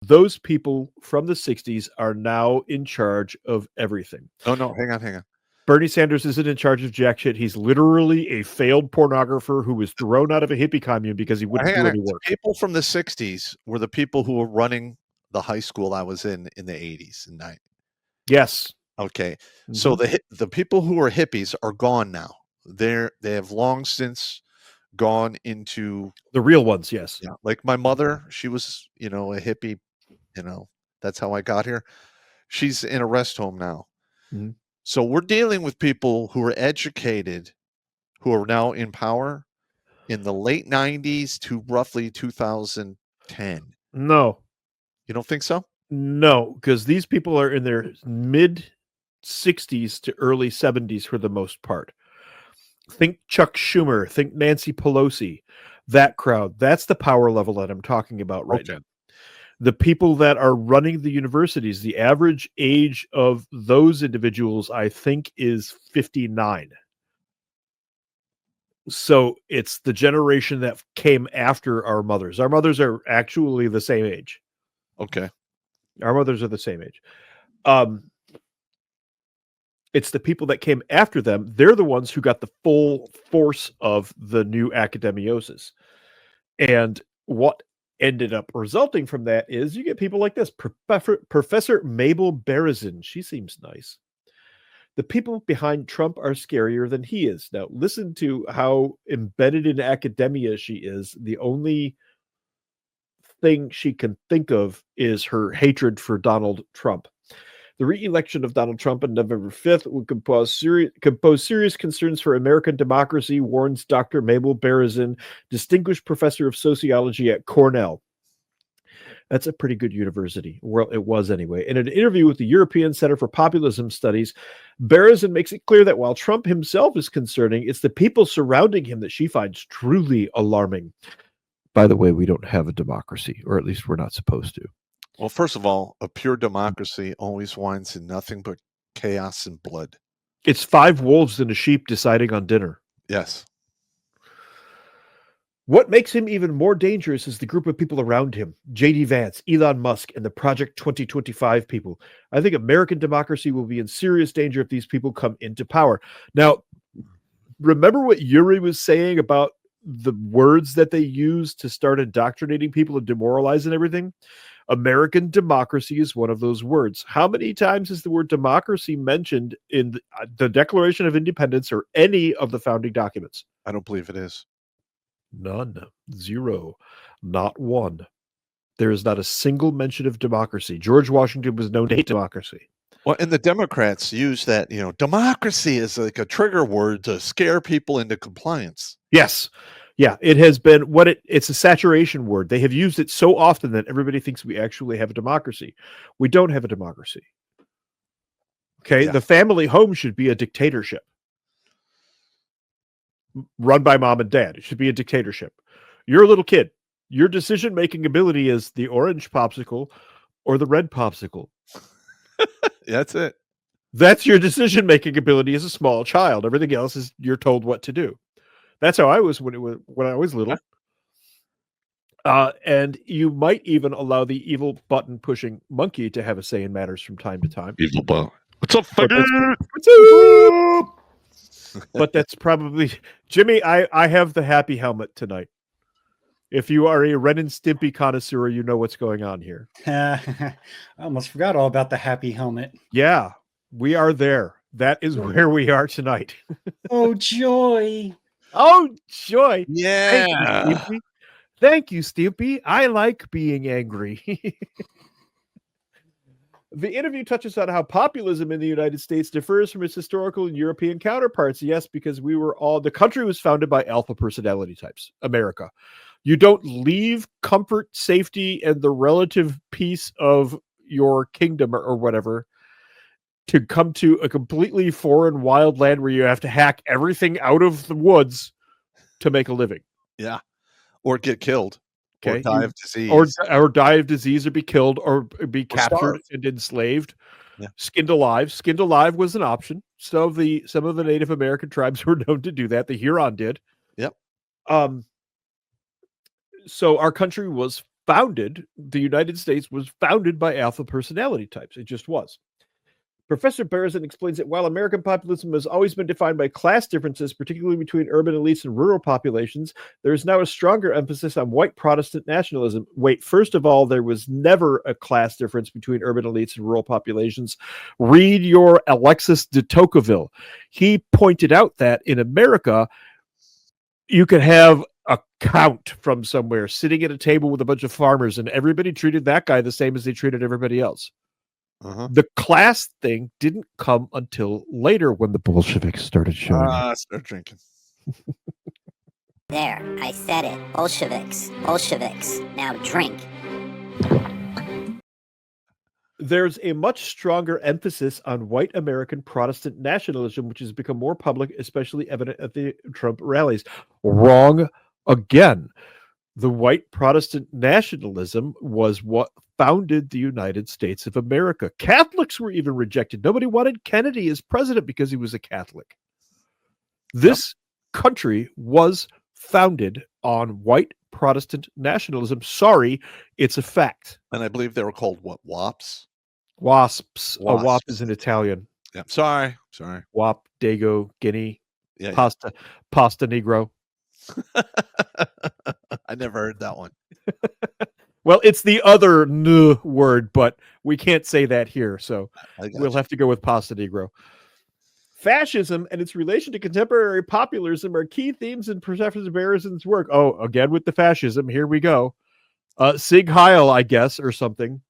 Those people from the 60s are now in charge of everything. Oh, no, hang on. Bernie Sanders isn't in charge of jack shit. He's literally a failed pornographer who was thrown out of a hippie commune because he wouldn't do any work. The people from the 60s were the people who were running the high school I was in the 80s and 90s. Yes. Okay. So the people who are hippies are gone now. They have long since gone into the real ones. Yes. Yeah. Like my mother, she was, a hippie, that's how I got here. She's in a rest home now. Mhm. So we're dealing with people who are educated, who are now in power in the late 90s to roughly 2010. No. You don't think so? No, because these people are in their mid 60s to early 70s for the most part. Think Chuck Schumer, think Nancy Pelosi, that crowd. That's the power level that I'm talking about right now. The people that are running the universities, the average age of those individuals, I think, is 59. So it's the generation that came after our mothers. Our mothers are actually the same age. Okay. Our mothers are the same age. It's the people that came after them. They're the ones who got the full force of the new academiosis. And what ended up resulting from that is you get people like this. Professor Mabel Berezin. She seems nice. The people behind Trump are scarier than he is. Now, listen to how embedded in academia she is. The only thing she can think of is her hatred for Donald Trump. The re-election of Donald Trump on November 5th would pose serious concerns for American democracy, warns Dr. Mabel Berezin, distinguished professor of sociology at Cornell. That's a pretty good university. Well, it was anyway. In an interview with the European Center for Populism Studies, Berezin makes it clear that while Trump himself is concerning, it's the people surrounding him that she finds truly alarming. By the way, we don't have a democracy, or at least we're not supposed to. Well, first of all, a pure democracy always winds in nothing but chaos and blood. It's 5 wolves and a sheep deciding on dinner. Yes. What makes him even more dangerous is the group of people around him. J.D. Vance, Elon Musk, and the Project 2025 people. I think American democracy will be in serious danger if these people come into power. Now, remember what Yuri was saying about the words that they use to start indoctrinating people and demoralizing everything? American democracy is one of those words. How many times is the word democracy mentioned in the Declaration of Independence or any of the founding documents? I don't believe it is. None. 0. Not one. There is not a single mention of democracy. George Washington was known to hate democracy. Well, and the Democrats use that, democracy is like a trigger word to scare people into compliance. Yes. Yeah, it has been it's a saturation word. They have used it so often that everybody thinks we actually have a democracy. We don't have a democracy. Okay, yeah. The family home should be a dictatorship. Run by mom and dad. It should be a dictatorship. You're a little kid. Your decision-making ability is the orange popsicle or the red popsicle. That's it. That's your decision-making ability as a small child. Everything else is you're told what to do. That's how I was when I was little. And you might even allow the evil button-pushing monkey to have a say in matters from time to time. Evil button. What's up, faggot? What's up? But that's probably Jimmy. I have the happy helmet tonight. If you are a Ren and Stimpy connoisseur, you know what's going on here. I almost forgot all about the happy helmet. Yeah, we are there. That is where we are tonight. Oh, joy. Oh, joy. Yeah. Thank you, Stimpy. I like being angry. The interview touches on how populism in the United States differs from its historical and European counterparts. Yes, because the country was founded by alpha personality types, America. You don't leave comfort, safety, and the relative peace of your kingdom or whatever to come to a completely foreign wild land where you have to hack everything out of the woods to make a living. Yeah. Or get killed. Okay. Or die of disease. Or die of disease or be killed or be captured and enslaved. Yeah. Skinned alive. Skinned alive was an option. Some of the Native American tribes were known to do that. The Huron did. Yep. So our country was the United States was founded by alpha personality types. It just was. Professor Beresin explains that while American populism has always been defined by class differences, particularly between urban elites and rural populations, there is now a stronger emphasis on white Protestant nationalism. Wait, first of all, there was never a class difference between urban elites and rural populations. Read your Alexis de Tocqueville. He pointed out that in America, you could have a count from somewhere sitting at a table with a bunch of farmers, and everybody treated that guy the same as they treated everybody else. The class thing didn't come until later when the Bolsheviks started showing up. Start drinking. There, I said it. Bolsheviks. Bolsheviks. Now drink. There's a much stronger emphasis on white American Protestant nationalism, which has become more public, especially evident at the Trump rallies. Wrong again. The white Protestant nationalism was what founded the United States of America. Catholics were even rejected. Nobody wanted Kennedy as president because he was a Catholic. This country was founded on white Protestant nationalism. Sorry, it's a fact. And I believe they were called what? WAPs? Wasps. A WAP is in Italian. Yeah. Sorry. WAP, Dago, Guinea, Yeah. Pasta Negro. I never heard that one. Well, it's the other N word, but we can't say that here, so we'll have to go with Pasta Negro. Fascism and its relation to contemporary populism are key themes in Professor Beresin's work. Oh, again with the fascism. Here we go. Sig Heil, I guess, or something.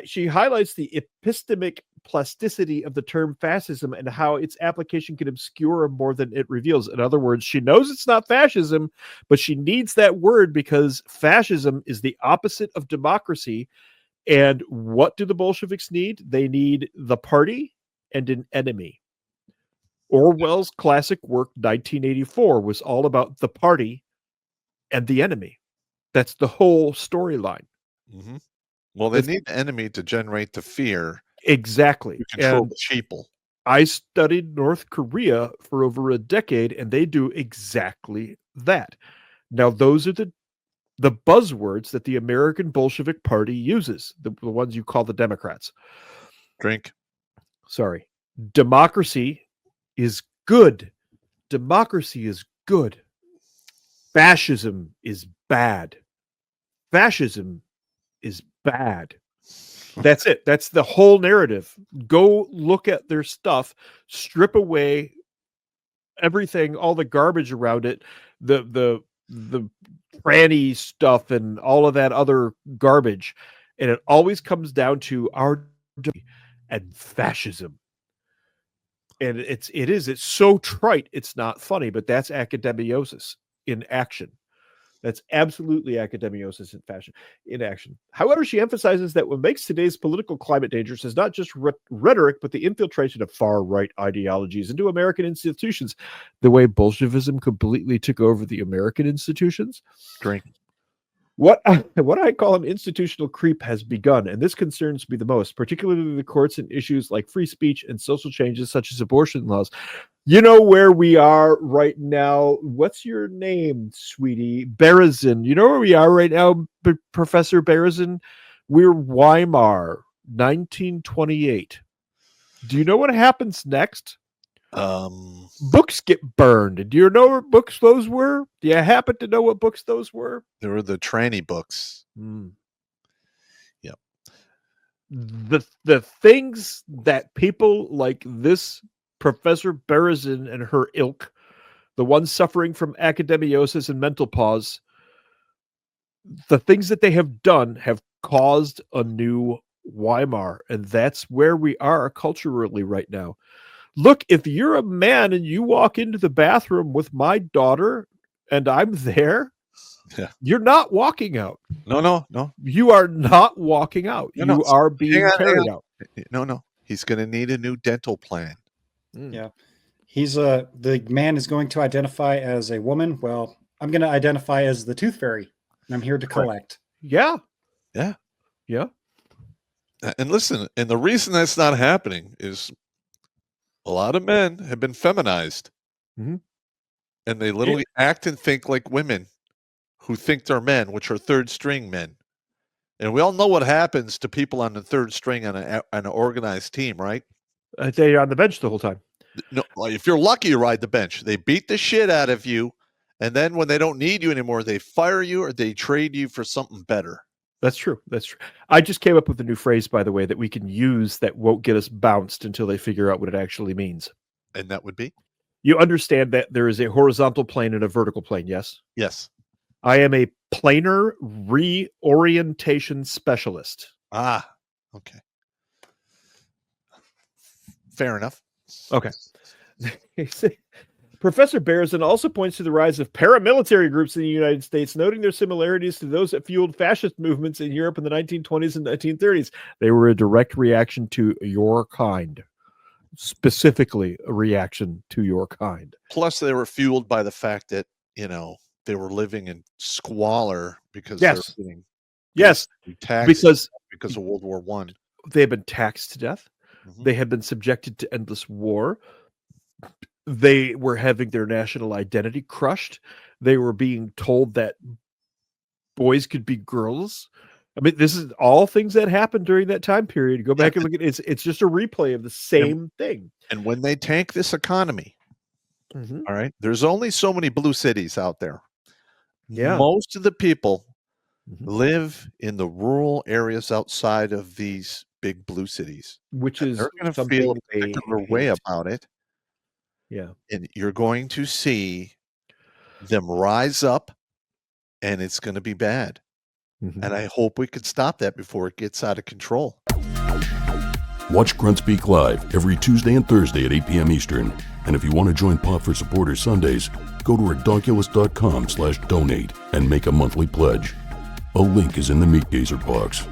She highlights the epistemic plasticity of the term fascism and how its application can obscure more than it reveals. In other words, she knows it's not fascism, but she needs that word because fascism is the opposite of democracy. And what do the Bolsheviks need? They need the party and an enemy. Orwell's classic work, 1984, was all about the party and the enemy. That's the whole storyline. Well, they need the enemy to generate the fear. Exactly. To control the sheeple. I studied North Korea for over a decade, and they do exactly that. Now, those are the buzzwords that the American Bolshevik Party uses, the ones you call the Democrats. Drink. Sorry. Democracy is good. Democracy is good. Fascism is bad. Fascism is bad. That's it. That's the whole narrative. Go look at their stuff, strip away everything, all the garbage around it, the tranny stuff and all of that other garbage, and it always comes down to our and fascism. And it's so trite, it's not funny, but that's academiosis in action. That's absolutely academiosis in action. However, she emphasizes that what makes today's political climate dangerous is not just rhetoric, but the infiltration of far-right ideologies into American institutions, the way Bolshevism completely took over the American institutions. Drink. What I call an institutional creep has begun, and this concerns me the most, particularly the courts and issues like free speech and social changes such as abortion laws. You know where we are right now. What's your name, sweetie? Beresin. You know where we are right now, Professor Beresin? We're Weimar, 1928. Do you know what happens next? Books get burned. Do you know what books those were? Do you happen to know what books those were? They were the tranny books. Yep. The things that people like this Professor Beresin and her ilk, the ones suffering from academiosis and mental pause, the things that they have done have caused a new Weimar, and that's where we are culturally right now. Look, if you're a man and you walk into the bathroom with my daughter and I'm there, you're not walking out. No. You are not walking out. You are being carried out. No. He's going to need a new dental plan. Yeah. The man is going to identify as a woman. Well, I'm going to identify as the tooth fairy, and I'm here to collect. Yeah. And listen, and the reason that's not happening is a lot of men have been feminized, and they literally act and think like women who think they're men, which are third string men. And we all know what happens to people on the third string on an organized team, right? They're on the bench the whole time. No, if you're lucky, you ride the bench. They beat the shit out of you, and then when they don't need you anymore, they fire you or they trade you for something better. That's true. That's true. I just came up with a new phrase, by the way, that we can use that won't get us bounced until they figure out what it actually means. And that would be? You understand that there is a horizontal plane and a vertical plane, yes? Yes. I am a planar reorientation specialist. Ah, okay. Fair enough. Okay. Professor Bearson also points to the rise of paramilitary groups in the United States, noting their similarities to those that fueled fascist movements in Europe in the 1920s and 1930s. They were a direct reaction to your kind. Specifically, a reaction to your kind. Plus, they were fueled by the fact that, they were living in squalor because Yes. they're getting Yes, taxed because of World War I. they had been taxed to death. Mhm. They had been subjected to endless war. They were having their national identity crushed. They were being told that boys could be girls. I mean, this is all things that happened during that time period. Go back and look at it. It's just a replay of the same thing. And when they tank this economy, Mhm. all right, there's only so many blue cities out there. Yeah. Most of the people Mhm. live in the rural areas outside of these big blue cities. Which And is they're going to something feel a they particular way hate. about it. Yeah. And you're going to see them rise up, and it's going to be bad. Mhm. And I hope we could stop that before it gets out of control. Watch Grunt Speak live every Tuesday and Thursday at 8 p.m. Eastern. And if you want to join Pop for Supporters Sundays, go to redonkulous.com/donate and make a monthly pledge. A link is in the Meat Gazer box.